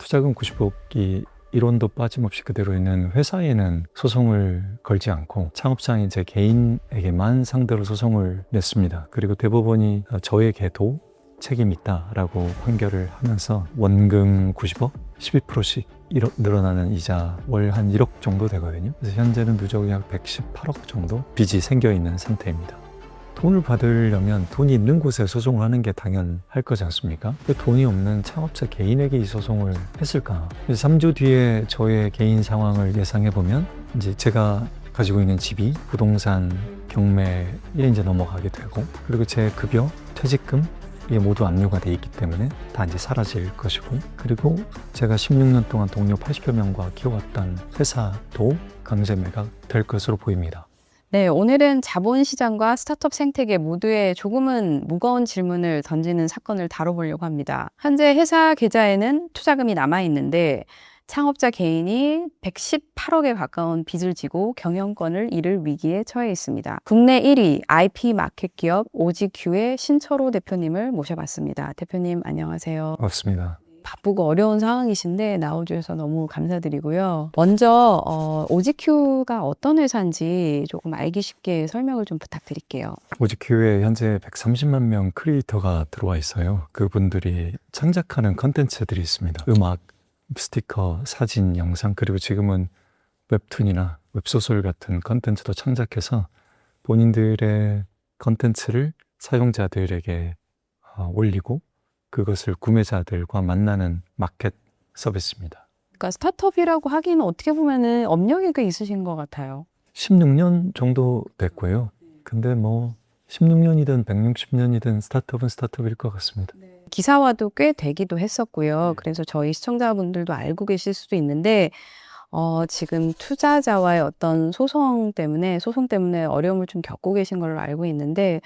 투자금 90억이 이론도 빠짐없이 그대로 있는 회사에는 소송을 걸지 않고 창업자인 제 개인에게만 상대로 소송을 냈습니다. 그리고 대법원이 저에게도 책임이 있다라고 판결을 하면서 원금 90억, 12%씩 늘어나는 이자 월 한 1억 정도 되거든요. 그래서 현재는 누적이 약 118억 정도 빚이 생겨 있는 상태입니다. 돈을 받으려면 돈이 있는 곳에 소송을 하는 게 당연할 거지 않습니까? 왜 돈이 없는 창업자 개인에게 이 소송을 했을까? 그래서 3주 뒤에 저의 개인 상황을 예상해보면 이제 제가 가지고 있는 집이 부동산 경매에 이제 넘어가게 되고, 그리고 제 급여, 퇴직금 이게 모두 압류가 돼 있기 때문에 다 이제 사라질 것이고, 그리고 제가 16년 동안 동료 80여 명과 키워왔던 회사도 강제 매각 될 것으로 보입니다. 네, 오늘은 자본시장과 스타트업 생태계 모두에 조금은 무거운 질문을 던지는 사건을 다뤄보려고 합니다. 현재 회사 계좌에는 투자금이 남아있는데 창업자 개인이 118억에 가까운 빚을 지고 경영권을 잃을 위기에 처해 있습니다. 국내 1위 IP 마켓 기업 오지큐의 신철호 대표님을 모셔봤습니다. 대표님 안녕하세요. 맞습니다. 바쁘고 어려운 상황이신데 나와주셔서 너무 감사드리고요. 먼저 오지큐가 어떤 회사인지 조금 알기 쉽게 설명을 좀 부탁드릴게요. 오지큐에 현재 130만 명 크리에이터가 들어와 있어요. 그분들이 창작하는 컨텐츠들이 있습니다. 음악, 스티커, 사진, 영상, 그리고 지금은 웹툰이나 웹소설 같은 컨텐츠도 창작해서 본인들의 컨텐츠를 사용자들에게 올리고 그것을 구매자들과 만나는 마켓 서비스입니다. 그러니까 스타트업이라고 하기는 어떻게 보면은 업력이 꽤 있으신 것 같아요. 16년 정도 됐고요. 근데 뭐 16년이든 160년이든 스타트업은 스타트업일 것 같습니다. 기사화도 꽤 되기도 했었고요. 그래서 저희 시청자분들도 알고 계실 수도 있는데 지금 투자자와의 어떤 소송 때문에 어려움을 좀 겪고 계신 걸로 알고 있는데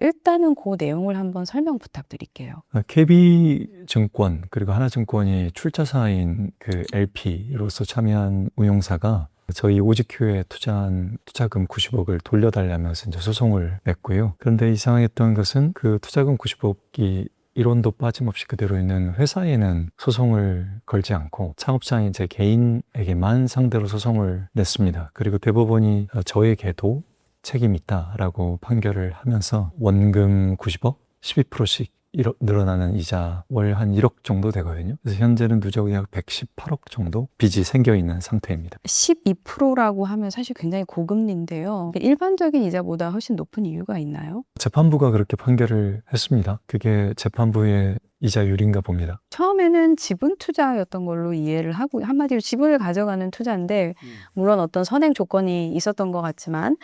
일단은 그 내용을 한번 설명 부탁드릴게요. KB증권 그리고 하나증권이 출자사인 그 LP로서 참여한 운용사가 저희 오지큐에 투자한 투자금 90억을 돌려달라면서 이제 소송을 냈고요. 그런데 이상했던 것은 그 투자금 90억이 이론도 빠짐없이 그대로 있는 회사에는 소송을 걸지 않고 창업자인 제 개인에게만 상대로 소송을 냈습니다. 그리고 대법원이 저에게도 책임이 있다라고 판결을 하면서 원금 90억, 12%씩 늘어나는 이자 월 한 1억 정도 되거든요. 그래서 현재는 누적이 약 118억 정도 빚이 생겨 있는 상태입니다. 12%라고 하면 사실 굉장히 고금리인데요. 일반적인 이자보다 훨씬 높은 이유가 있나요? 재판부가 그렇게 판결을 했습니다. 그게 재판부의 이자율인가 봅니다. 처음에는 지분 투자였던 걸로 이해를 하고, 한마디로 지분을 가져가는 투자인데 물론 어떤 선행 조건이 있었던 것 같지만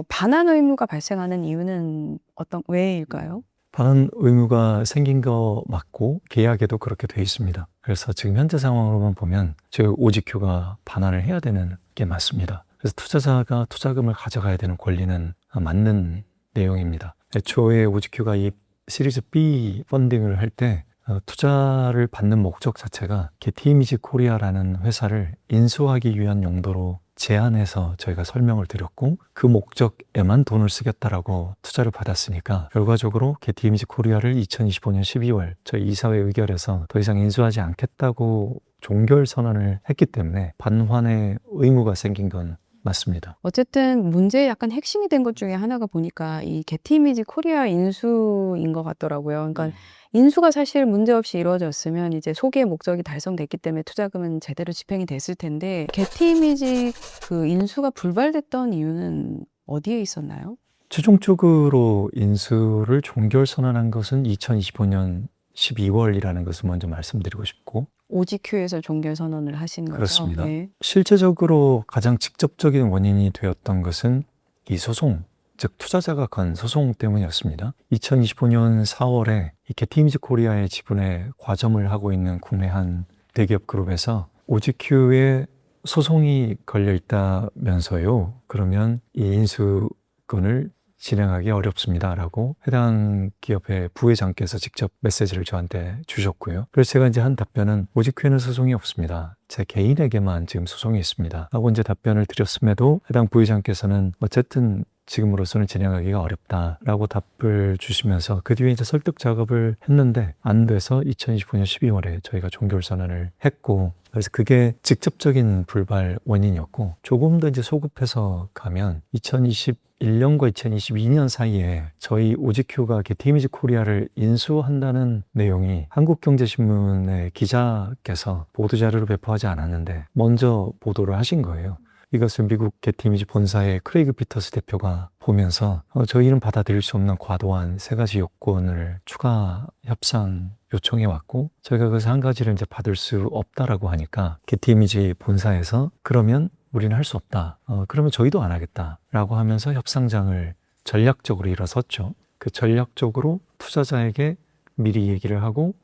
반환 의무가 발생하는 이유는 왜일까요? 반환 의무가 생긴 거 맞고 계약에도 그렇게 돼 있습니다. 그래서 지금 현재 상황으로만 보면 저희 오지큐가 반환을 해야 되는 게 맞습니다. 그래서 투자자가 투자금을 가져가야 되는 권리는 맞는 내용입니다. 애초에 오지큐가 이 시리즈 B 펀딩을 할 때 투자를 받는 목적 자체가 게티이미지 코리아라는 회사를 인수하기 위한 용도로 제안해서 저희가 설명을 드렸고 그 목적에만 돈을 쓰겠다라고 투자를 받았으니까 결과적으로 게티이미지 코리아를 2025년 12월 저희 이사회 의결에서 더 이상 인수하지 않겠다고 종결 선언을 했기 때문에 반환의 의무가 생긴 건 맞습니다. 어쨌든 문제의 약간 핵심이 된 것 중에 하나가 보니까 이 게티이미지 코리아 인수인 것 같더라고요. 그러니까 인수가 사실 문제없이 이루어졌으면 이제 소기의 목적이 달성됐기 때문에 투자금은 제대로 집행이 됐을 텐데 게티이미지 그 인수가 불발됐던 이유는 어디에 있었나요? 최종적으로 인수를 종결 선언한 것은 2025년 12월이라는 것을 먼저 말씀드리고 싶고 오지큐에서 종결 선언을 하신 거죠? 그렇습니다. 네. 실제적으로 가장 직접적인 원인이 되었던 것은 이 소송, 즉 투자자가 건 소송 때문이었습니다. 2025년 4월에 이 게티이미지 코리아의 지분에 과점을 하고 있는 국내 한 대기업 그룹에서 오지큐에 소송이 걸려 있다면서요. 그러면 이 인수권을 진행하기 어렵습니다라고 해당 기업의 부회장께서 직접 메시지를 저한테 주셨고요. 그래서 제가 이제 한 답변은 오지큐에는 소송이 없습니다. 제 개인에게만 지금 소송이 있습니다. 하고 이제 답변을 드렸음에도 해당 부회장께서는 어쨌든 지금으로서는 진행하기가 어렵다라고 답을 주시면서 그 뒤에 이제 설득 작업을 했는데 안 돼서 2029년 12월에 저희가 종결 선언을 했고, 그래서 그게 직접적인 불발 원인이었고, 조금 더 이제 소급해서 가면 2021년과 2022년 사이에 저희 오지큐가 게티이미지 코리아를 인수한다는 내용이 한국경제신문의 기자께서 보도자료로 배포하지 않았는데 먼저 보도를 하신 거예요. 이것을 미국 게티이미지 본사의 크레이그 피터스 대표가 보면서 저희는 받아들일 수 없는 과도한 3가지 요건을 추가 협상 요청해 왔고, 저희가 그래서 한 가지를 이제 받을 수 없다라고 하니까 게티이미지 본사에서 그러면 우리는 할 수 없다. 그러면 저희도 안 하겠다라고 하면서 협상장을 전략적으로 일어섰죠. 그 전략적으로 투자자에게 미리 얘기를 하고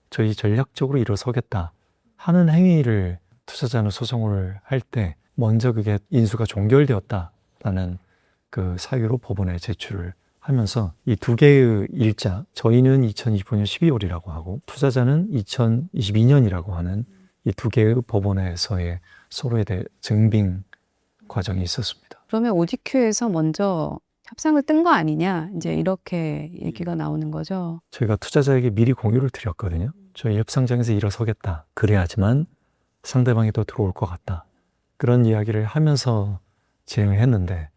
저희 전략적으로 일어서겠다 하는 행위를 투자자는 소송을 할 때 먼저 그게 인수가 종결되었다라는 그 사유로 법원에 제출을 하면서 이 2개의 일자, 저희는 2025년 12월이라고 하고 투자자는 2022년이라고 하는 이 2개의 법원에서의 서로에 대해 증빙 과정이 있었습니다. 그러면 오지큐에서 먼저 협상을 뜬 거 아니냐, 이제 이렇게 얘기가 나오는 거죠. 저희가 투자자에게 미리 공유를 드렸거든요. 저희 협상장에서 일어서겠다. 그래야지만 상대방이 또 들어올 것 같다. 그런 이야기를 하면서 진행을 했는데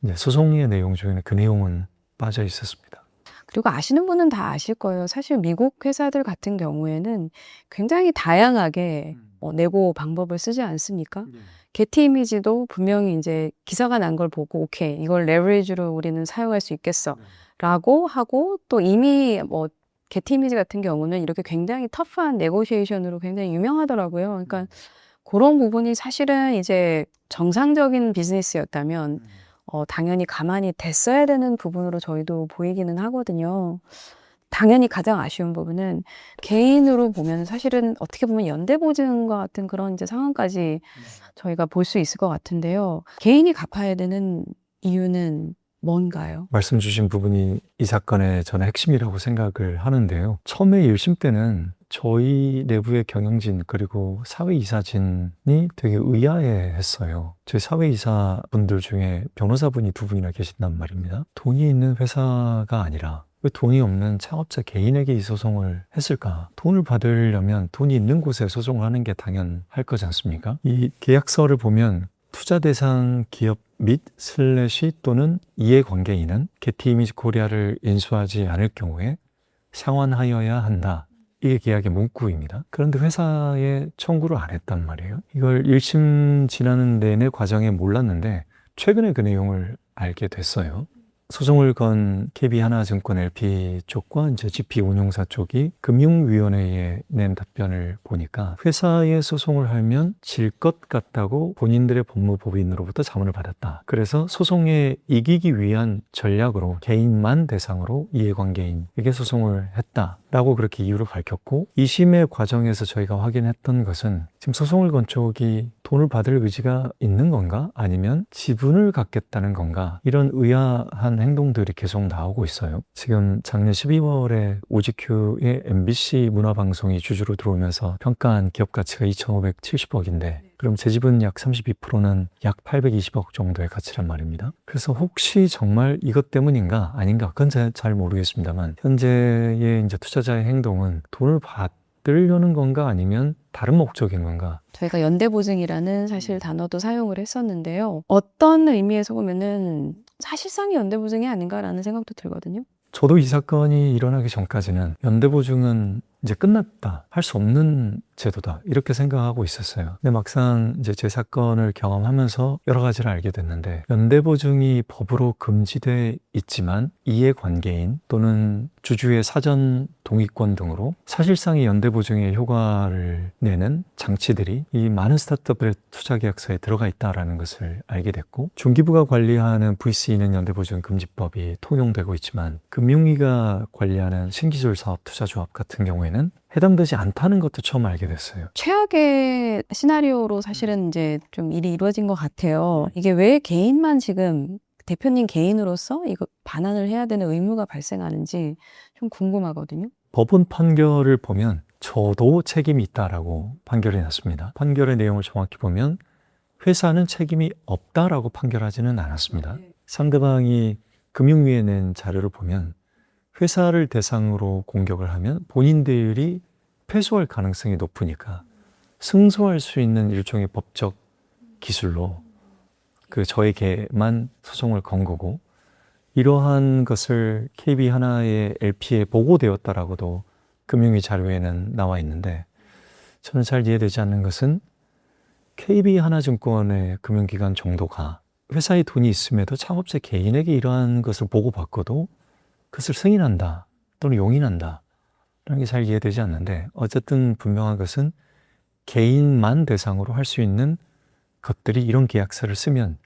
이제 소송의 내용 중에는 그 내용은 빠져 있었습니다. 그리고 아시는 분은 다 아실 거예요. 사실 미국 회사들 같은 경우에는 굉장히 다양하게 내고 방법을 쓰지 않습니까? 게티이미지도 분명히 이제 기사가 난 걸 보고 오케이, 이걸 레버리지로 우리는 사용할 수 있겠어 라고 하고, 또 이미 뭐 게티이미지 같은 경우는 이렇게 굉장히 터프한 네고시에이션으로 굉장히 유명하더라고요. 그러니까 그런 부분이 사실은 이제 정상적인 비즈니스였다면 당연히 가만히 됐어야 되는 부분으로 저희도 보이기는 하거든요. 당연히 가장 아쉬운 부분은 개인으로 보면 사실은 어떻게 보면 연대보증과 같은 그런 이제 상황까지 저희가 볼 수 있을 것 같은데요. 개인이 갚아야 되는 이유는 뭔가요? 말씀 주신 부분이 이 사건의 저는 핵심이라고 생각을 하는데요. 처음에 1심 때는 저희 내부의 경영진 그리고 사회이사진이 되게 의아해했어요. 저희 사회이사 분들 중에 변호사분이 2분이나 계신단 말입니다. 돈이 있는 회사가 아니라 왜 돈이 없는 창업자 개인에게 이 소송을 했을까? 돈을 받으려면 돈이 있는 곳에 소송을 하는 게 당연할 거지 않습니까? 이 계약서를 보면 투자 대상 기업 및 슬래시 또는 이해관계인은 게티이미지 코리아를 인수하지 않을 경우에 상환하여야 한다. 이게 계약의 문구입니다. 그런데 회사에 청구를 안 했단 말이에요. 이걸 1심 지나는 내내 과정에 몰랐는데 최근에 그 내용을 알게 됐어요. 소송을 건 KB하나증권 LP 쪽과 이제 GP 운용사 쪽이 금융위원회에 낸 답변을 보니까 회사에 소송을 하면 질 것 같다고 본인들의 법무법인으로부터 자문을 받았다. 그래서 소송에 이기기 위한 전략으로 개인만 대상으로 이해관계인에게 소송을 했다라고 그렇게 이유를 밝혔고, 2심의 과정에서 저희가 확인했던 것은 지금 소송을 건 쪽이 돈을 받을 의지가 있는 건가? 아니면 지분을 갖겠다는 건가? 이런 의아한 행동들이 계속 나오고 있어요. 지금 작년 12월에 오지큐의 MBC 문화방송이 주주로 들어오면서 평가한 기업 가치가 2,570억인데 그럼 제 지분 약 32%는 약 820억 정도의 가치란 말입니다. 그래서 혹시 정말 이것 때문인가 아닌가 그건 잘 모르겠습니다만 현재의 이제 투자자의 행동은 돈을 받으려는 건가 아니면 다른 목적인 건가? 저희가 연대보증이라는 사실 단어도 사용을 했었는데요. 어떤 의미에서 보면은 사실상의 연대보증이 아닌가라는 생각도 들거든요. 저도 이 사건이 일어나기 전까지는 연대보증은 이제 끝났다, 할 수 없는 제도다 이렇게 생각하고 있었어요. 근데 막상 이제 제 사건을 경험하면서 여러 가지를 알게 됐는데 연대보증이 법으로 금지돼 있지만 이해관계인 또는 주주의 사전 동의권 등으로 사실상의 연대보증의 효과를 내는 장치들이 이 많은 스타트업의 투자계약서에 들어가 있다는 것을 알게 됐고, 중기부가 관리하는 VC는 연대보증 금지법이 통용되고 있지만 금융위가 관리하는 신기술 사업 투자조합 같은 경우에는 해당되지 않다는 것도 처음 알게 됐어요. 최악의 시나리오로 사실은 이제 좀 일이 이루어진 것 같아요. 이게 왜 개인만 지금 대표님 개인으로서 이거 반환을 해야 되는 의무가 발생하는지 좀 궁금하거든요. 법원 판결을 보면 저도 책임이 있다라고 판결이 났습니다. 판결의 내용을 정확히 보면 회사는 책임이 없다라고 판결하지는 않았습니다. 상대방이 금융위에 낸 자료를 보면 회사를 대상으로 공격을 하면 본인들이 패소할 가능성이 높으니까 승소할 수 있는 일종의 법적 기술로 그 저에게만 소송을 건 거고, 이러한 것을 KB 하나의 LP에 보고되었다라고도 금융위 자료에는 나와 있는데, 저는 잘 이해되지 않는 것은 KB 하나증권의 금융기관 정도가 회사에 돈이 있음에도 창업자 개인에게 이러한 것을 보고받고도 그것을 승인한다 또는 용인한다 라는 게 잘 이해되지 않는데, 어쨌든 분명한 것은 개인만 대상으로 할 수 있는 것들이 이런 계약서를 쓰면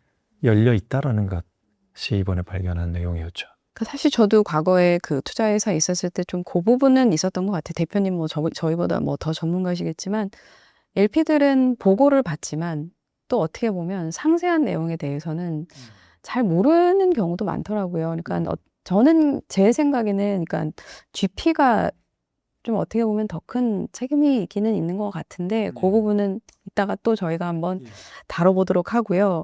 열려 있다라는 것이 이번에 발견한 내용이었죠. 사실 저도 과거에 그 투자회사에 있었을 때 좀 그 부분은 있었던 것 같아요. 대표님 뭐 저희보다 뭐 더 전문가시겠지만 LP들은 보고를 받지만 또 어떻게 보면 상세한 내용에 대해서는 잘 모르는 경우도 많더라고요. 그러니까 저는 제 생각에는 그러니까 GP가 좀 어떻게 보면 더 큰 책임이 있기는 있는 것 같은데 그 부분은 이따가 또 저희가 한번 다뤄보도록 하고요.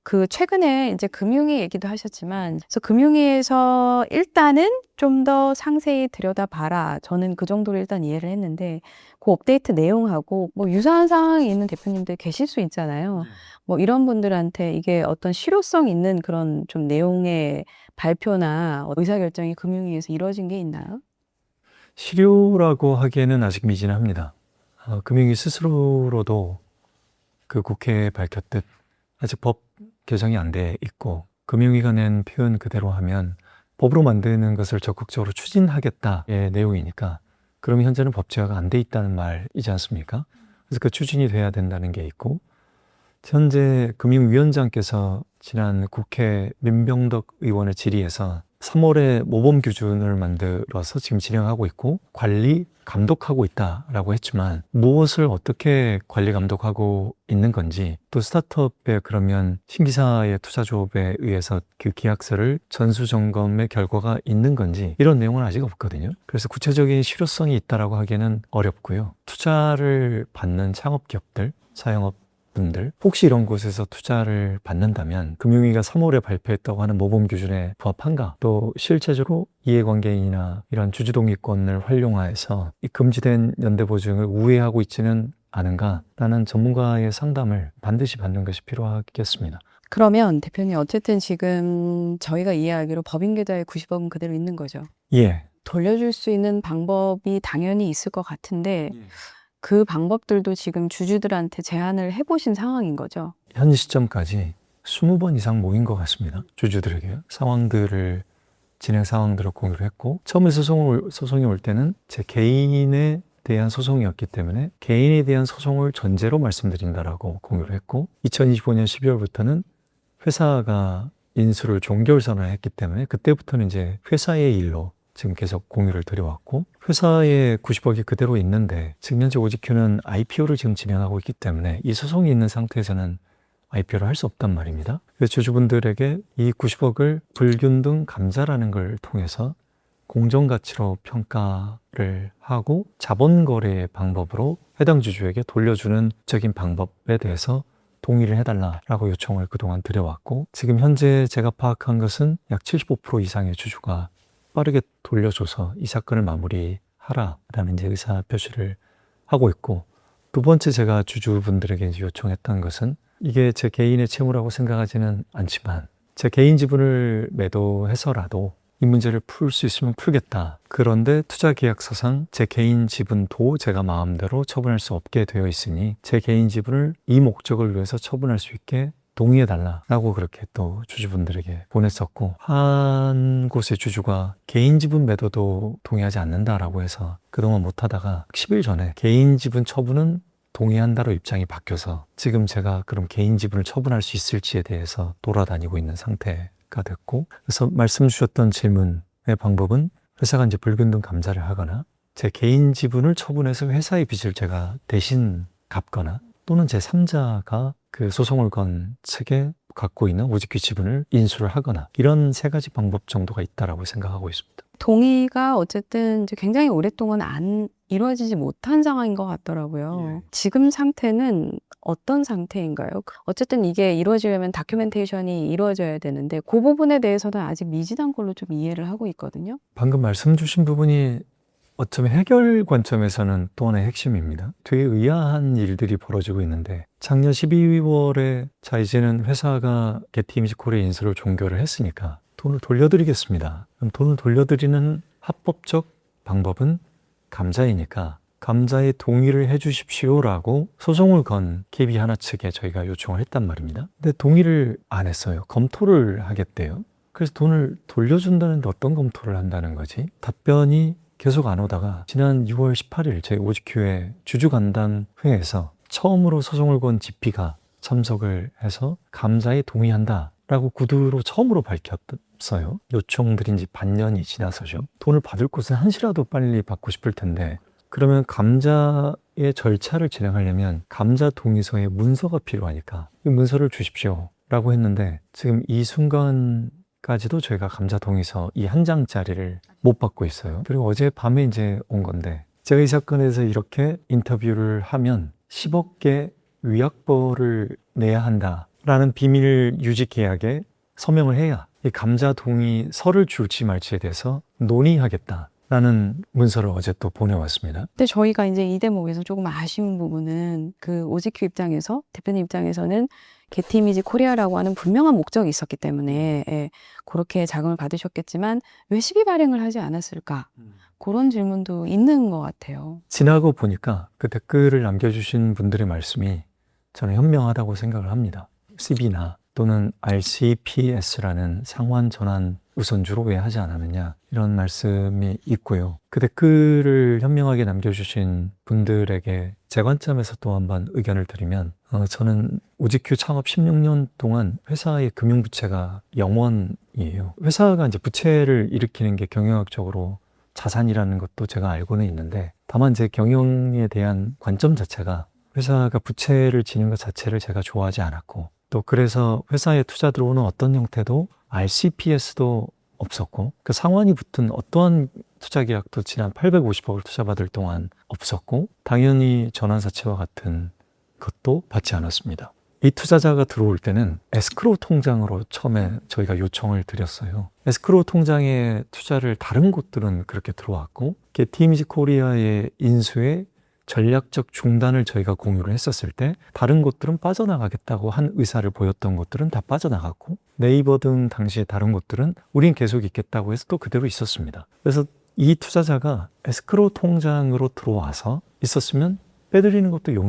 그 최근에 이제 금융위 얘기도 하셨지만, 그래서 금융위에서 일단은 좀 더 상세히 들여다봐라. 저는 그 정도로 일단 이해를 했는데, 그 업데이트 내용하고 뭐 유사한 상황이 있는 대표님들 계실 수 있잖아요. 뭐 이런 분들한테 이게 어떤 실효성 있는 그런 좀 내용의 발표나 의사결정이 금융위에서 이루어진 게 있나요? 실효라고 하기에는 아직 미진합니다. 금융위 스스로로도 그 국회에 밝혔듯 아직 법 개정이 안 돼 있고, 금융위가 낸 표현 그대로 하면 법으로 만드는 것을 적극적으로 추진하겠다의 내용이니까, 그러면 현재는 법제화가 안 돼 있다는 말이지 않습니까? 그래서 그 추진이 돼야 된다는 게 있고, 현재 금융위원장께서 지난 국회 민병덕 의원의 질의에서 3월에 모범 기준을 만들어서 지금 진행하고 있고 관리, 감독하고 있다라고 했지만, 무엇을 어떻게 관리, 감독하고 있는 건지, 또 스타트업에 그러면 신기사의 투자조업에 의해서 그 계약서를 전수점검의 결과가 있는 건지, 이런 내용은 아직 없거든요. 그래서 구체적인 실효성이 있다라고 하기에는 어렵고요. 투자를 받는 창업기업들, 사영업 분들, 혹시 이런 곳에서 투자를 받는다면 금융위가 3월에 발표했다고 하는 모범 기준에 부합한가, 또 실제적으로 이해관계인이나 이런 주주동의권을 활용하여서 이 금지된 연대보증을 우회하고 있지는 않은가라는 전문가의 상담을 반드시 받는 것이 필요하겠습니다. 그러면 대표님 어쨌든 지금 저희가 이해하기로 법인계좌에 90억은 그대로 있는 거죠. 예. 돌려줄 수 있는 방법이 당연히 있을 것 같은데 그 방법들도 지금 주주들한테 제안을 해보신 상황인 거죠? 현 시점까지 20번 이상 모인 것 같습니다. 주주들에게 진행 상황들을 공유를 했고, 처음에 소송이 올 때는 제 개인에 대한 소송이었기 때문에 개인에 대한 소송을 전제로 말씀드린다라고 공유를 했고, 2025년 12월부터는 회사가 인수를 종결선언을 했기 때문에 그때부터는 이제 회사의 일로 지금 계속 공유를 드려왔고, 회사에 90억이 그대로 있는데 지금 현재 오지큐는 IPO를 지금 진행하고 있기 때문에 이 소송이 있는 상태에서는 IPO를 할 수 없단 말입니다. 그래서 주주분들에게 이 90억을 불균등 감자라는 걸 통해서 공정가치로 평가를 하고 자본거래 방법으로 해당 주주에게 돌려주는 적인 방법에 대해서 동의를 해달라라고 요청을 그동안 드려왔고, 지금 현재 제가 파악한 것은 약 75% 이상의 주주가 빠르게 돌려줘서 이 사건을 마무리하라라는 이제 의사 표시를 하고 있고, 두 번째 제가 주주분들에게 이제 요청했던 것은, 이게 제 개인의 채무라고 생각하지는 않지만 제 개인 지분을 매도해서라도 이 문제를 풀 수 있으면 풀겠다. 그런데 투자계약서상 제 개인 지분도 제가 마음대로 처분할 수 없게 되어 있으니 제 개인 지분을 이 목적을 위해서 처분할 수 있게 동의해달라고 그렇게 또 주주분들에게 보냈었고, 한 곳의 주주가 개인 지분 매도도 동의하지 않는다라고 해서 그동안 못하다가 10일 전에 개인 지분 처분은 동의한다로 입장이 바뀌어서 지금 제가 그럼 개인 지분을 처분할 수 있을지에 대해서 돌아다니고 있는 상태가 됐고, 그래서 말씀 주셨던 질문의 방법은 회사가 이제 불균등 감자를 하거나 제 개인 지분을 처분해서 회사의 빚을 제가 대신 갚거나, 또는 제3자가 그 소송을 건 측에 갖고 있는 오직규 지분을 인수를 하거나, 이런 세 가지 방법 정도가 있다라고 생각하고 있습니다. 동의가 어쨌든 이제 굉장히 오랫동안 안 이루어지지 못한 상황인 것 같더라고요. 예. 지금 상태는 어떤 상태인가요? 어쨌든 이게 이루어지려면 다큐멘테이션이 이루어져야 되는데 그 부분에 대해서는 아직 미진한 걸로 좀 이해를 하고 있거든요. 방금 말씀 주신 부분이 어쩌면 해결 관점에서는 또 하나의 핵심입니다. 되게 의아한 일들이 벌어지고 있는데 작년 12월에 자 이제는 회사가 게티 이미지 코리아 인수를 종결을 했으니까 돈을 돌려드리겠습니다. 그럼 돈을 돌려드리는 합법적 방법은 감자이니까 감자의 동의를 해주십시오라고 소송을 건 KB 하나 측에 저희가 요청을 했단 말입니다. 근데 동의를 안 했어요. 검토를 하겠대요. 그래서 돈을 돌려준다는데 어떤 검토를 한다는 거지? 답변이 계속 안 오다가 지난 6월 18일 저희 오지큐의 주주간담회에서 처음으로 소송을 건 GP가 참석을 해서 감사에 동의한다 라고 구두로 처음으로 밝혔어요. 요청드린 지 반년이 지나서죠. 돈을 받을 곳은 한시라도 빨리 받고 싶을 텐데 그러면 감자의 절차를 진행하려면 감자 동의서에 문서가 필요하니까 이 문서를 주십시오 라고 했는데 지금 이 순간까지도 저희가 감자 동의서 이 한 장짜리를 못 받고 있어요. 그리고 어제 밤에 이제 온 건데 제가 이 사건에서 이렇게 인터뷰를 하면 10억 개 위약벌을 내야 한다라는 비밀 유지 계약에 서명을 해야 이 감자 동의서를 줄지 말지에 대해서 논의하겠다라는 문서를 어제 또 보내왔습니다. 근데 저희가 이제 이 대목에서 조금 아쉬운 부분은 그 오지큐 입장에서 대표님 입장에서는 게티 이미지 코리아라고 하는 분명한 목적이 있었기 때문에 예, 그렇게 자금을 받으셨겠지만 왜 시비 발행을 하지 않았을까? 그런 질문도 있는 것 같아요. 지나고 보니까 그 댓글을 남겨주신 분들의 말씀이 저는 현명하다고 생각을 합니다. CB나 또는 RCPS라는 상환 전환 우선주로 왜 하지 않았느냐 이런 말씀이 있고요. 그 댓글을 현명하게 남겨주신 분들에게 제 관점에서 또 한번 의견을 드리면 저는 오지큐 창업 16년 동안 회사의 금융부채가 0원이에요. 회사가 이제 부채를 일으키는 게 경영학적으로 자산이라는 것도 제가 알고는 있는데 다만 제 경영에 대한 관점 자체가 회사가 부채를 지는 것 자체를 제가 좋아하지 않았고 또 그래서 회사에 투자 들어오는 어떤 형태도 RCPS도 없었고 그 상환이 붙은 어떠한 투자 계약도 지난 850억을 투자받을 동안 없었고 당연히 전환사채와 같은 것도 받지 않았습니다. 이 투자자가 들어올 때는 에스크로우 통장으로 처음에 저희가 요청을 드렸어요. 에스크로우 통장에 투자를 다른 곳들은 그렇게 들어왔고 게티 이미지 코리아의 인수에 전략적 중단을 저희가 공유를 했었을 때 다른 곳들은 빠져나가겠다고 한 의사를 보였던 곳들은 다 빠져나갔고 네이버 등 당시에 다른 곳들은 우린 계속 있겠다고 해서 또 그대로 있었습니다. 그래서 이 투자자가 에스크로우 통장으로 들어와서 있었으면 빼드리는 것도 그렇죠.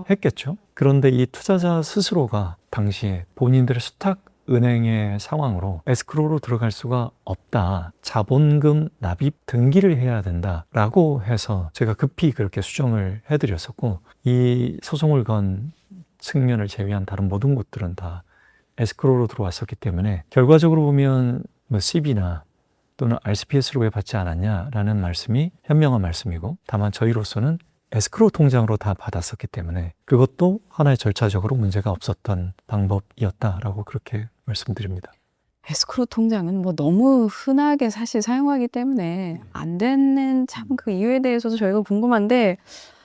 용이했겠죠. 그런데 이 투자자 스스로가 당시에 본인들의 수탁 은행의 상황으로 에스크로우로 들어갈 수가 없다. 자본금 납입 등기를 해야 된다라고 해서 제가 급히 그렇게 수정을 해드렸었고 이 소송을 건 측면을 제외한 다른 모든 곳들은 다 에스크로우로 들어왔었기 때문에 결과적으로 보면 뭐 CB나 또는 RCPS로 왜 받지 않았냐라는 말씀이 현명한 말씀이고 다만 저희로서는 에스크로우 통장으로 다 받았었기 때문에 그것도 하나의 절차적으로 문제가 없었던 방법이었다라고 그렇게 말씀드립니다. 에스크로우 통장은 뭐 너무 흔하게 사실 사용하기 때문에 안 되는 참 그 이유에 대해서도 저희가 궁금한데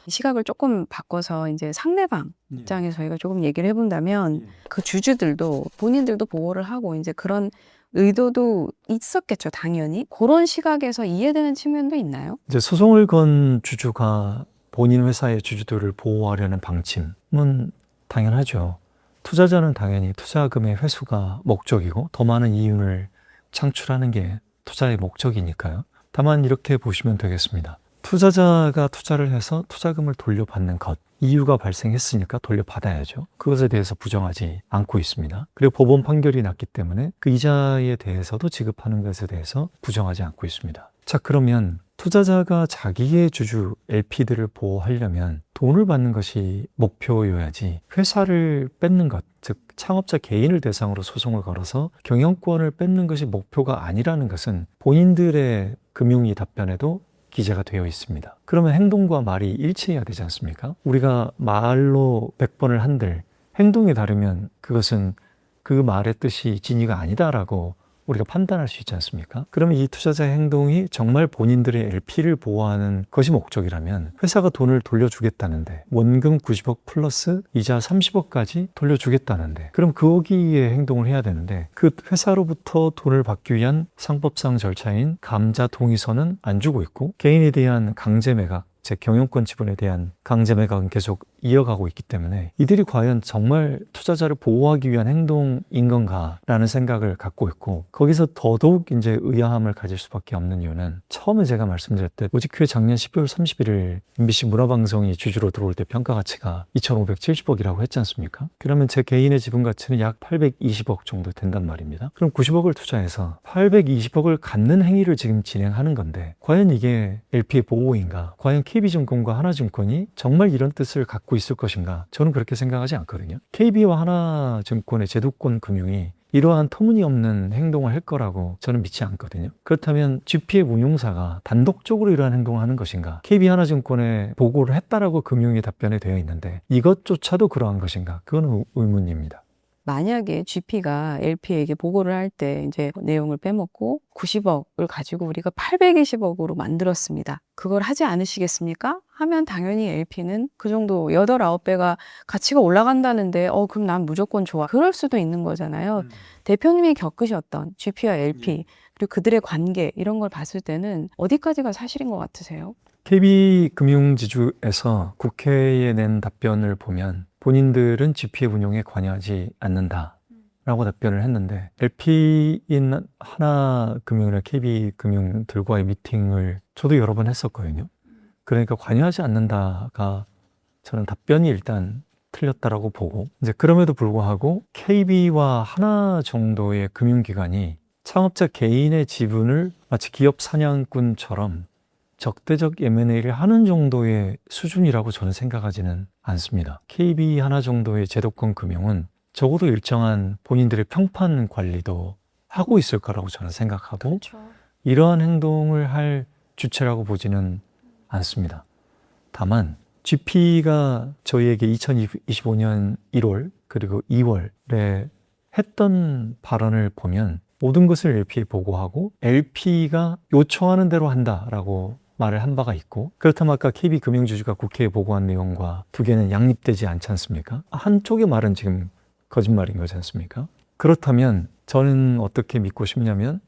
시각을 조금 바꿔서 이제 상대방 입장에서 저희가 조금 얘기를 해본다면 그 주주들도 본인들도 보호를 하고 이제 그런 의도도 있었겠죠, 당연히. 그런 시각에서 이해되는 측면도 있나요? 이제 소송을 건 주주가 본인 회사의 주주들을 보호하려는 방침은 당연하죠. 투자자는 당연히 투자금의 회수가 목적이고 더 많은 이윤을 창출하는 게 투자의 목적이니까요. 다만 이렇게 보시면 되겠습니다. 투자자가 투자를 해서 투자금을 돌려받는 것, 이유가 발생했으니까 돌려받아야죠. 그것에 대해서 부정하지 않고 있습니다. 그리고 법원 판결이 났기 때문에 그 이자에 대해서도 지급하는 것에 대해서 부정하지 않고 있습니다. 자, 그러면 투자자가 자기의 주주 LP들을 보호하려면 돈을 받는 것이 목표여야지 회사를 뺏는 것, 즉 창업자 개인을 대상으로 소송을 걸어서 경영권을 뺏는 것이 목표가 아니라는 것은 본인들의 금융위 답변에도 기재가 되어 있습니다. 그러면 행동과 말이 일치해야 되지 않습니까? 우리가 말로 100번을 한들 행동이 다르면 그것은 그 말의 뜻이 진위가 아니다라고 우리가 판단할 수 있지 않습니까? 그러면 이 투자자의 행동이 정말 본인들의 LP를 보호하는 것이 목적이라면 회사가 돈을 돌려주겠다는데 원금 90억 플러스 이자 30억까지 돌려주겠다는데 그럼 거기에 행동을 해야 되는데 그 회사로부터 돈을 받기 위한 상법상 절차인 감자 동의서는 안 주고 있고 개인에 대한 강제 매각 제 경영권 지분에 대한 강제 매각은 계속 이어가고 있기 때문에 이들이 과연 정말 투자자를 보호하기 위한 행동인 건가라는 생각을 갖고 있고 거기서 더더욱 이제 의아함을 가질 수밖에 없는 이유는 처음에 제가 말씀드렸듯 오지큐의 작년 12월 31일 MBC 문화방송이 주주로 들어올 때 평가 가치가 2,570억이라고 했지 않습니까? 그러면 제 개인의 지분 가치는 약 820억 정도 된단 말입니다. 그럼 90억을 투자해서 820억을 갖는 행위를 지금 진행하는 건데 과연 이게 LP의 보호인가? 과연 KB증권과 하나증권이 정말 이런 뜻을 갖고 있을 것인가? 저는 그렇게 생각하지 않거든요. KB와 하나증권의 제도권 금융이 이러한 터무니없는 행동을 할 거라고 저는 믿지 않거든요. 그렇다면 GP의 운용사가 단독적으로 이러한 행동을 하는 것인가? KB 하나증권에 보고를 했다라고 금융위 답변에 되어 있는데 이것조차도 그러한 것인가? 그건 의문입니다. 만약에 GP가 LP에게 보고를 할 때 이제 내용을 빼먹고 90억을 가지고 우리가 820억으로 만들었습니다. 그걸 하지 않으시겠습니까? 하면 당연히 LP는 그 정도 8, 9배가 가치가 올라간다는데 그럼 난 무조건 좋아. 그럴 수도 있는 거잖아요. 대표님이 겪으셨던 GP와 LP 그리고 그들의 관계 이런 걸 봤을 때는 어디까지가 사실인 것 같으세요? KB금융지주에서 국회에 낸 답변을 보면 본인들은 GP의 운용에 관여하지 않는다라고 답변을 했는데 LP인 하나금융이나 KB금융들과의 미팅을 저도 여러 번 했었거든요. 그러니까 관여하지 않는다가 저는 답변이 일단 틀렸다라고 보고 이제 그럼에도 불구하고 KB와 하나 정도의 금융기관이 창업자 개인의 지분을 마치 기업 사냥꾼처럼 적대적 M&A를 하는 정도의 수준이라고 저는 생각하지는 않습니다. KB 하나 정도의 제도권 금융은 적어도 일정한 본인들의 평판 관리도 하고 있을 거라고 저는 생각하고 그렇죠. 이러한 행동을 할 주체라고 보지는 않습니다. 다만 GP가 저희에게 2025년 1월 그리고 2월에 했던 발언을 보면 모든 것을 LP에 보고하고 LP가 요청하는 대로 한다라고 말을 한 바가 있고 그렇다면 아까 KB금융주주가 국회에 보고한 내용과 두 개는 양립되지 않지 않습니까? 한쪽의 말은 지금 거짓말인 거지 않습니까? 그렇다면 저는 어떻게 믿고 싶냐면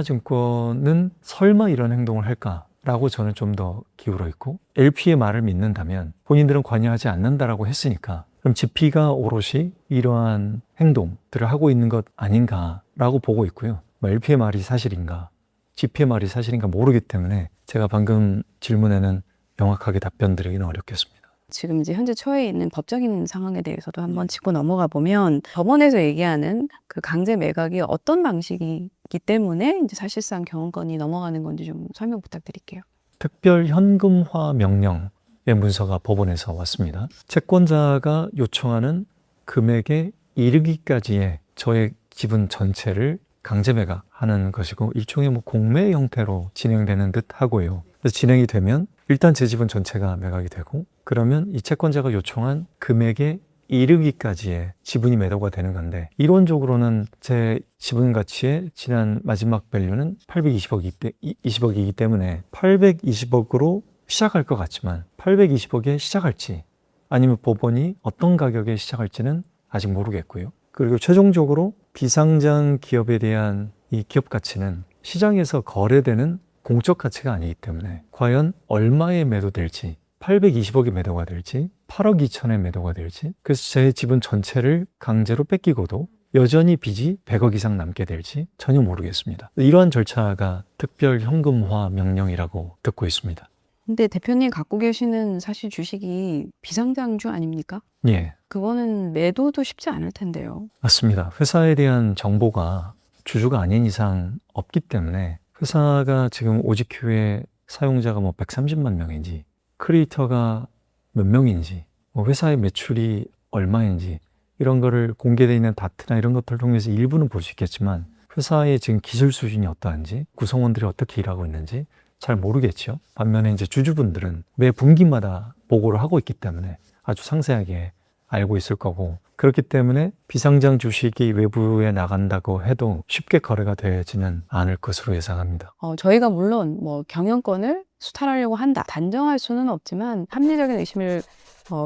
KB하나증권은 설마 이런 행동을 할까라고 저는 좀 더 기울어 있고 LP의 말을 믿는다면 본인들은 관여하지 않는다라고 했으니까 그럼 GP가 오롯이 이러한 행동들을 하고 있는 것 아닌가라고 보고 있고요. LP의 말이 사실인가 GP의 말이 사실인가 모르기 때문에 제가 방금 질문에는 명확하게 답변 드리기는 어렵겠습니다. 지금 이제 현재 처해 있는 법적인 상황에 대해서도 한번 짚고 넘어가 보면 법원에서 얘기하는 그 강제 매각이 어떤 방식이기 때문에 이제 사실상 경영권이 넘어가는 건지 좀 설명 부탁드릴게요. 특별 현금화 명령의 문서가 법원에서 왔습니다. 채권자가 요청하는 금액에 이르기까지의 저의 지분 전체를 강제 매각하는 것이고 일종의 공매 형태로 진행되는 듯 하고요. 그래서 진행이 되면 일단 제 지분 전체가 매각이 되고 그러면 이 채권자가 요청한 금액에 이르기까지의 지분이 매도가 되는 건데 이론적으로는 제 지분 가치의 지난 마지막 밸류는 820억이기 때문에 820억으로 시작할 것 같지만 820억에 시작할지 아니면 법원이 어떤 가격에 시작할지는 아직 모르겠고요. 그리고 최종적으로 비상장 기업에 대한 이 기업 가치는 시장에서 거래되는 공적 가치가 아니기 때문에 과연 얼마에 매도될지 820억이 매도가 될지 8억 2천에 매도가 될지 그래서 제 지분 전체를 강제로 뺏기고도 여전히 빚이 100억 이상 남게 될지 전혀 모르겠습니다. 이러한 절차가 특별 현금화 명령이라고 듣고 있습니다. 근데 대표님 갖고 계시는 사실 주식이 비상장주 아닙니까? 예, 그거는 매도도 쉽지 않을 텐데요. 맞습니다. 회사에 대한 정보가 주주가 아닌 이상 없기 때문에 회사가 지금 오지큐의 사용자가 130만 명인지 크리에이터가 몇 명인지 회사의 매출이 얼마인지 이런 거를 공개되어 있는 다트나 이런 것들을 통해서 일부는 볼 수 있겠지만 회사의 지금 기술 수준이 어떠한지 구성원들이 어떻게 일하고 있는지 잘 모르겠죠. 반면에 이제 주주분들은 매 분기마다 보고를 하고 있기 때문에 아주 상세하게 알고 있을 거고, 그렇기 때문에 비상장 주식이 외부에 나간다고 해도 쉽게 거래가 되지는 않을 것으로 예상합니다. 저희가 물론 뭐 경영권을 수탈하려고 한다. 단정할 수는 없지만 합리적인 의심을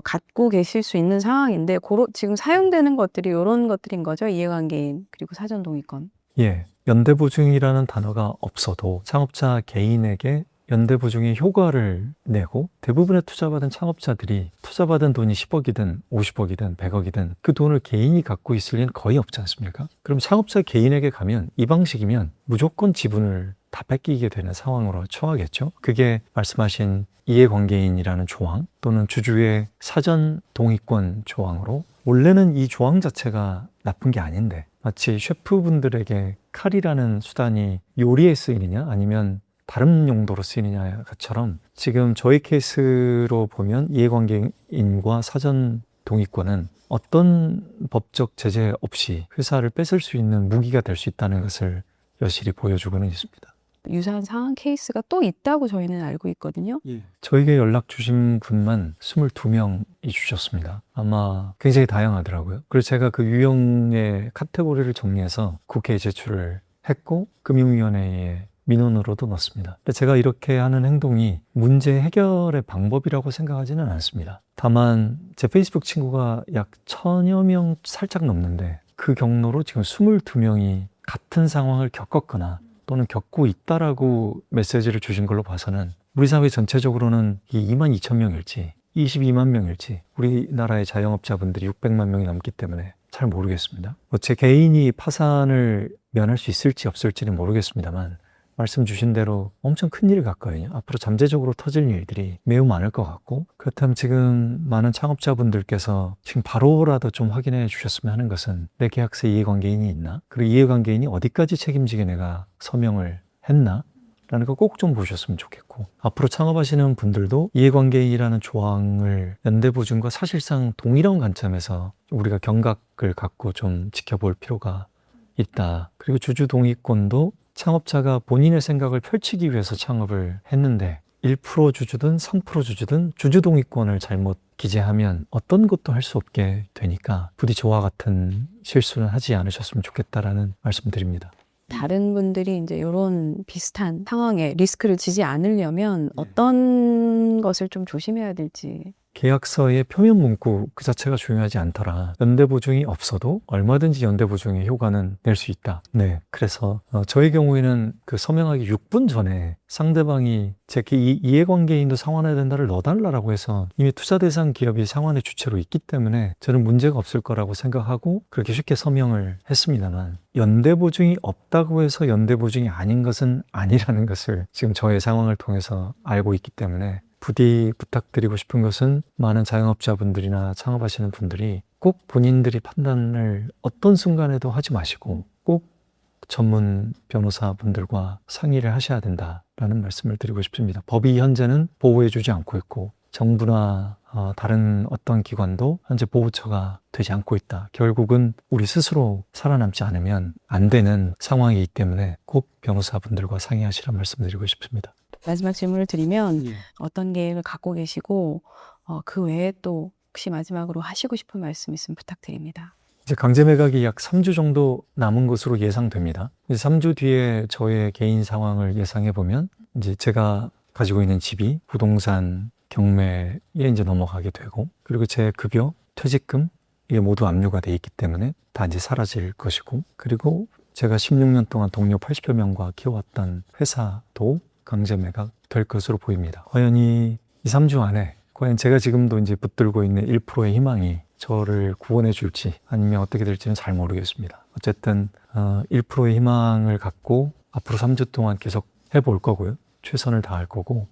갖고 계실 수 있는 상황인데 지금 사용되는 것들이 이런 것들인 거죠. 이해관계인 그리고 사전동의권. 예, 연대보증이라는 단어가 없어도 창업자 개인에게 연대보증의 효과를 내고 대부분의 투자받은 창업자들이 투자받은 돈이 10억이든 50억이든 100억이든 그 돈을 개인이 갖고 있을 리는 거의 없지 않습니까? 그럼 창업자 개인에게 가면 이 방식이면 무조건 지분을 다 뺏기게 되는 상황으로 처하겠죠. 그게 말씀하신 이해관계인이라는 조항 또는 주주의 사전 동의권 조항으로, 원래는 이 조항 자체가 나쁜 게 아닌데 마치 셰프분들에게 칼이라는 수단이 요리에 쓰이느냐 아니면 다른 용도로 쓰이느냐처럼 지금 저희 케이스로 보면 이해관계인과 사전 동의권은 어떤 법적 제재 없이 회사를 뺏을 수 있는 무기가 될 수 있다는 것을 여실히 보여주고는 있습니다. 유사한 상황 케이스가 또 있다고 저희는 알고 있거든요. 저에게 연락 주신 분만 22명이 주셨습니다. 아마 굉장히 다양하더라고요. 그래서 제가 그 유형의 카테고리를 정리해서 국회에 제출을 했고 금융위원회에 민원으로도 넣었습니다. 근데 제가 이렇게 하는 행동이 문제 해결의 방법이라고 생각하지는 않습니다. 다만 제 페이스북 친구가 약 1000여 명 살짝 넘는데 그 경로로 지금 22명이 같은 상황을 겪었거나 또는 겪고 있다라고 메시지를 주신 걸로 봐서는 우리 사회 전체적으로는 이 22,000명일지 22만 명일지 우리나라의 자영업자분들이 600만 명이 넘기 때문에 잘 모르겠습니다. 제 개인이 파산을 면할 수 있을지 없을지는 모르겠습니다만 말씀 주신 대로 엄청 큰 일 같거든요. 앞으로 잠재적으로 터질 일들이 매우 많을 것 같고, 그렇다면 지금 많은 창업자분들께서 지금 바로라도 좀 확인해 주셨으면 하는 것은 내 계약서 이해관계인이 있나? 그리고 이해관계인이 어디까지 책임지게 내가 서명을 했나? 라는 거 꼭 좀 보셨으면 좋겠고, 앞으로 창업하시는 분들도 이해관계인이라는 조항을 연대보증과 사실상 동일한 관점에서 우리가 경각을 갖고 좀 지켜볼 필요가 있다. 그리고 주주동의권도 창업자가 본인의 생각을 펼치기 위해서 창업을 했는데 1% 주주든 3% 주주든 주주동의권을 잘못 기재하면 어떤 것도 할 수 없게 되니까 부디 저와 같은 실수는 하지 않으셨으면 좋겠다라는 말씀드립니다. 다른 분들이 이제 이런 비슷한 상황에 리스크를 지지 않으려면 어떤 것을 좀 조심해야 될지. 계약서의 표면 문구 그 자체가 중요하지 않더라. 연대보증이 없어도 얼마든지 연대보증의 효과는 낼 수 있다. 네, 그래서 저의 경우에는 그 서명하기 6분 전에 상대방이 제 이해관계인도 상환해야 된다를 넣어달라고 해서 이미 투자 대상 기업이 상환의 주체로 있기 때문에 저는 문제가 없을 거라고 생각하고 그렇게 쉽게 서명을 했습니다만, 연대보증이 없다고 해서 연대보증이 아닌 것은 아니라는 것을 지금 저의 상황을 통해서 알고 있기 때문에 부디 부탁드리고 싶은 것은 많은 자영업자분들이나 창업하시는 분들이 꼭 본인들이 판단을 어떤 순간에도 하지 마시고 꼭 전문 변호사분들과 상의를 하셔야 된다라는 말씀을 드리고 싶습니다. 법이 현재는 보호해주지 않고 있고 정부나 다른 어떤 기관도 현재 보호처가 되지 않고 있다. 결국은 우리 스스로 살아남지 않으면 안 되는 상황이기 때문에 꼭 변호사분들과 상의하시라는 말씀드리고 싶습니다. 마지막 질문을 드리면 어떤 계획을 갖고 계시고 그 외에 또 혹시 마지막으로 하시고 싶은 말씀 있으면 부탁드립니다. 이제 강제 매각이 약 3주 정도 남은 것으로 예상됩니다. 이제 3주 뒤에 저의 개인 상황을 예상해 보면 이제 제가 가지고 있는 집이 부동산 경매에 이제 넘어가게 되고, 그리고 제 급여, 퇴직금 이게 모두 압류가 돼 있기 때문에 다 이제 사라질 것이고, 그리고 제가 16년 동안 동료 80여 명과 키워왔던 회사도 강제 매각 될 것으로 보입니다. 과연 이 3주 안에 과연 제가 지금도 이제 붙들고 있는 1%의 희망이 저를 구원해 줄지 아니면 어떻게 될지는 잘 모르겠습니다. 어쨌든 1%의 희망을 갖고 앞으로 3주 동안 계속 해볼 거고요. 최선을 다할 거고,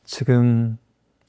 지금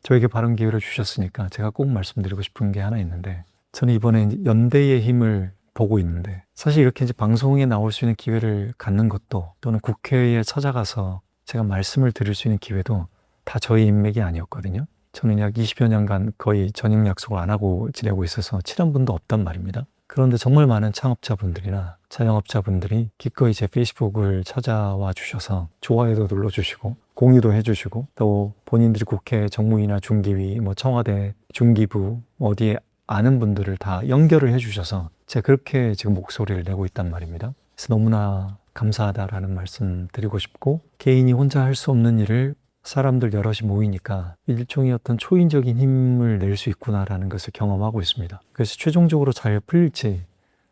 저에게 바른 기회를 주셨으니까 제가 꼭 말씀드리고 싶은 게 하나 있는데, 저는 이번에 연대의 힘을 보고 있는데, 사실 이렇게 이제 방송에 나올 수 있는 기회를 갖는 것도 또는 국회에 찾아가서 제가 말씀을 드릴 수 있는 기회도 다 저희 인맥이 아니었거든요. 저는 약 20여 년간 거의 저녁 약속을 안 하고 지내고 있어서 친한 분도 없단 말입니다. 그런데 정말 많은 창업자분들이나 자영업자분들이 기꺼이 제 페이스북을 찾아와 주셔서 좋아요도 눌러주시고 공유도 해주시고, 또 본인들이 국회 정무위나 중기위, 청와대 중기부 어디에 아는 분들을 다 연결을 해주셔서 제가 그렇게 지금 목소리를 내고 있단 말입니다. 그래서 너무나 감사하다라는 말씀 드리고 싶고, 개인이 혼자 할 수 없는 일을 사람들 여럿이 모이니까 일종의 어떤 초인적인 힘을 낼 수 있구나라는 것을 경험하고 있습니다. 그래서 최종적으로 잘 풀릴지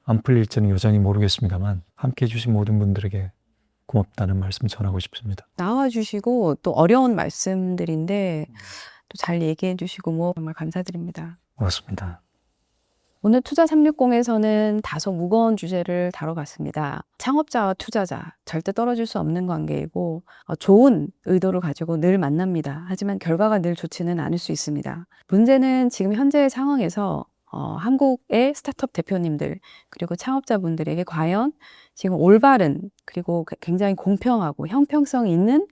안 풀릴지는 여전히 모르겠습니다만, 함께 해주신 모든 분들에게 고맙다는 말씀 전하고 싶습니다. 나와주시고 또 어려운 말씀들인데 또 잘 얘기해 주시고 뭐 정말 감사드립니다. 고맙습니다. 오늘 투자 360에서는 다소 무거운 주제를 다뤄봤습니다. 창업자와 투자자, 절대 떨어질 수 없는 관계이고 좋은 의도를 가지고 늘 만납니다. 하지만 결과가 늘 좋지는 않을 수 있습니다. 문제는 지금 현재의 상황에서 한국의 스타트업 대표님들 그리고 창업자분들에게 과연 지금 올바른 그리고 굉장히 공평하고 형평성 있는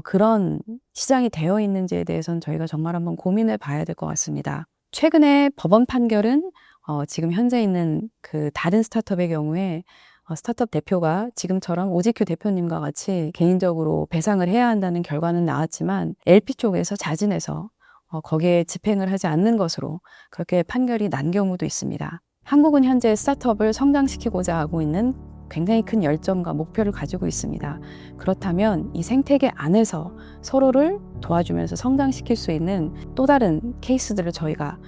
그런 시장이 되어 있는지에 대해서는 저희가 정말 한번 고민해 봐야 될 것 같습니다. 최근에 법원 판결은 지금 현재 있는 그 다른 스타트업의 경우에 스타트업 대표가 지금처럼 오지큐 대표님과 같이 개인적으로 배상을 해야 한다는 결과는 나왔지만 LP 쪽에서 자진해서 거기에 집행을 하지 않는 것으로 그렇게 판결이 난 경우도 있습니다. 한국은 현재 스타트업을 성장시키고자 하고 있는 굉장히 큰 열정과 목표를 가지고 있습니다. 그렇다면 이 생태계 안에서 서로를 도와주면서 성장시킬 수 있는 또 다른 케이스들을 저희가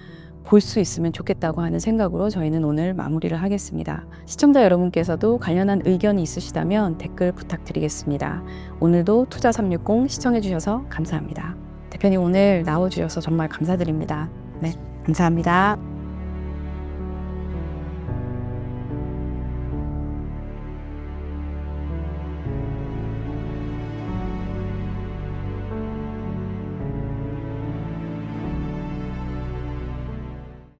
볼 수 있으면 좋겠다고 하는 생각으로 저희는 오늘 마무리를 하겠습니다. 시청자 여러분께서도 관련한 의견이 있으시다면 댓글 부탁드리겠습니다. 오늘도 투자360 시청해 주셔서 감사합니다. 대표님 오늘 나와주셔서 정말 감사드립니다. 네, 감사합니다.